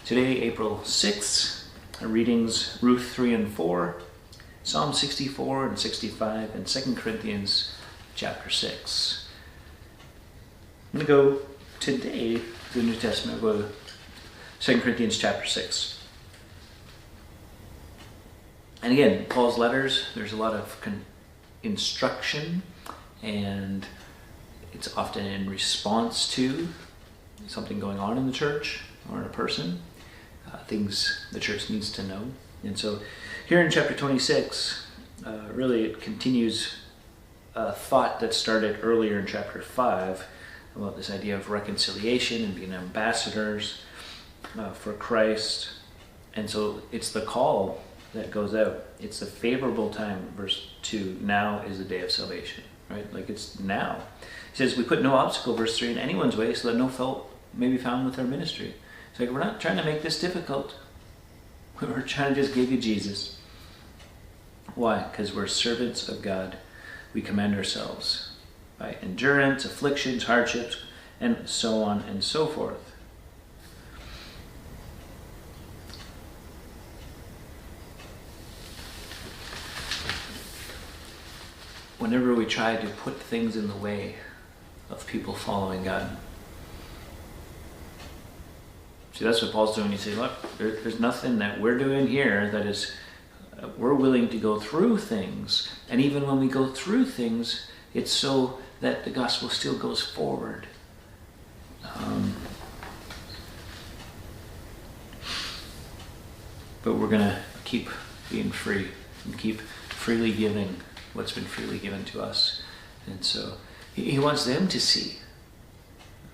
Today, April 6th, our readings Ruth 3 and 4, Psalm 64 and 65, and 2 Corinthians chapter 6. I'm going to go today to the New Testament. We'll go to 2 Corinthians chapter 6. And again, Paul's letters, there's a lot of instruction, and it's often in response to something going on in the church or in a person, things the church needs to know. And so here in chapter 26, really it continues a thought that started earlier in chapter 5 about this idea of reconciliation and being ambassadors for Christ. And so it's the call that goes out. It's the favorable time, verse 2, now is the day of salvation, right? Like it's now. He says, we put no obstacle, verse 3, in anyone's way so that no fault may be found with our ministry. It's like, we're not trying to make this difficult. We're trying to just give you Jesus. Why? Because we're servants of God. We commend ourselves by endurance, afflictions, hardships, and so on and so forth. Whenever we try to put things in the way of people following God. See, that's what Paul's doing. He says, look, there's nothing that we're doing here that is, we're willing to go through things. And even when we go through things, it's so that the gospel still goes forward. But we're going to keep being free and keep freely giving what's been freely given to us. And so he wants them to see,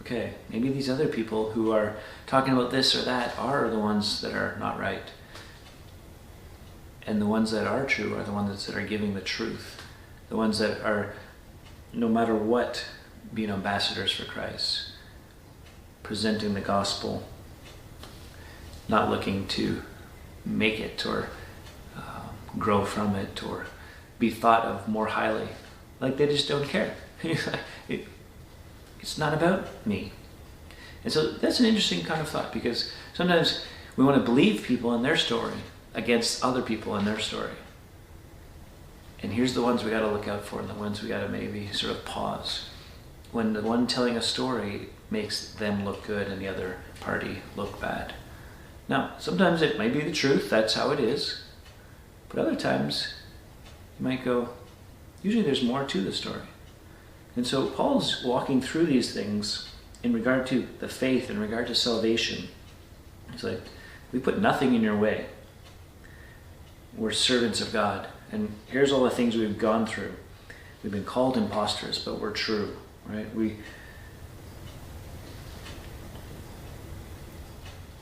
okay, maybe these other people who are talking about this or that are the ones that are not right. And the ones that are true are the ones that are giving the truth. The ones that are, no matter what, being ambassadors for Christ. Presenting the gospel. Not looking to make it or grow from it or be thought of more highly. Like they just don't care. It's not about me. And so that's an interesting kind of thought, because sometimes we want to believe people in their story against other people in their story. And here's the ones we got to look out for, and the ones we got to maybe sort of pause. When the one telling a story makes them look good and the other party look bad. Now, sometimes it may be the truth, that's how it is. But other times, you might go, usually there's more to the story. And so Paul's walking through these things in regard to the faith, in regard to salvation. It's like, we put nothing in your way. We're servants of God. And here's all the things we've gone through. We've been called imposters, but we're true, right? We're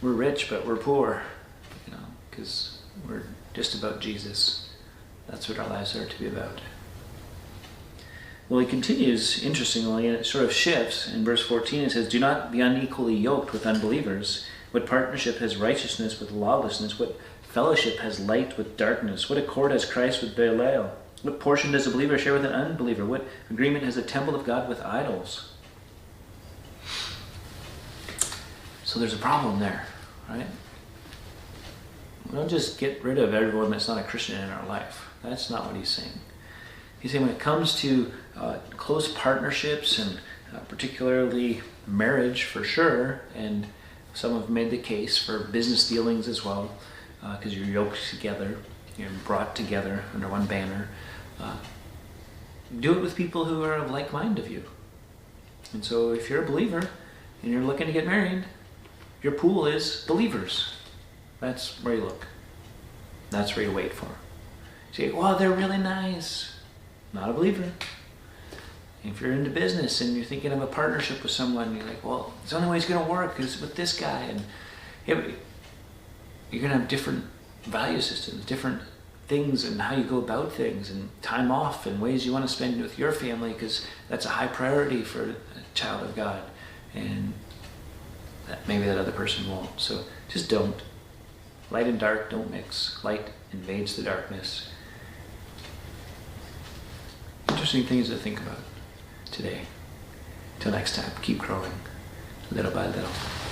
rich, but we're poor, because we're just about Jesus. That's what our lives are to be about. Well, he continues, interestingly, and it sort of shifts. In verse 14, it says, do not be unequally yoked with unbelievers. What partnership has righteousness with lawlessness? What fellowship has light with darkness? What accord has Christ with Belial? What portion does a believer share with an unbeliever? What agreement has the temple of God with idols? So there's a problem there, right? We don't just get rid of everyone that's not a Christian in our life. That's not what he's saying. He's saying when it comes to close partnerships, and particularly marriage for sure, and some have made the case for business dealings as well, because you're yoked together, you're brought together under one banner. Do it with people who are of like mind of you. And so if you're a believer and you're looking to get married, your pool is believers. That's where you look. That's where you wait for. You say, well, they're really nice. Not a believer. If you're into business and you're thinking of a partnership with someone, you're like, well, the only way it's going to work is with this guy. And you're going to have different value systems, different things, and how you go about things, and time off, and ways you want to spend with your family, because that's a high priority for a child of God. And maybe that other person won't. So just don't. Light and dark don't mix. Light invades the darkness. Interesting things to think about today. Till next time, keep growing little by little.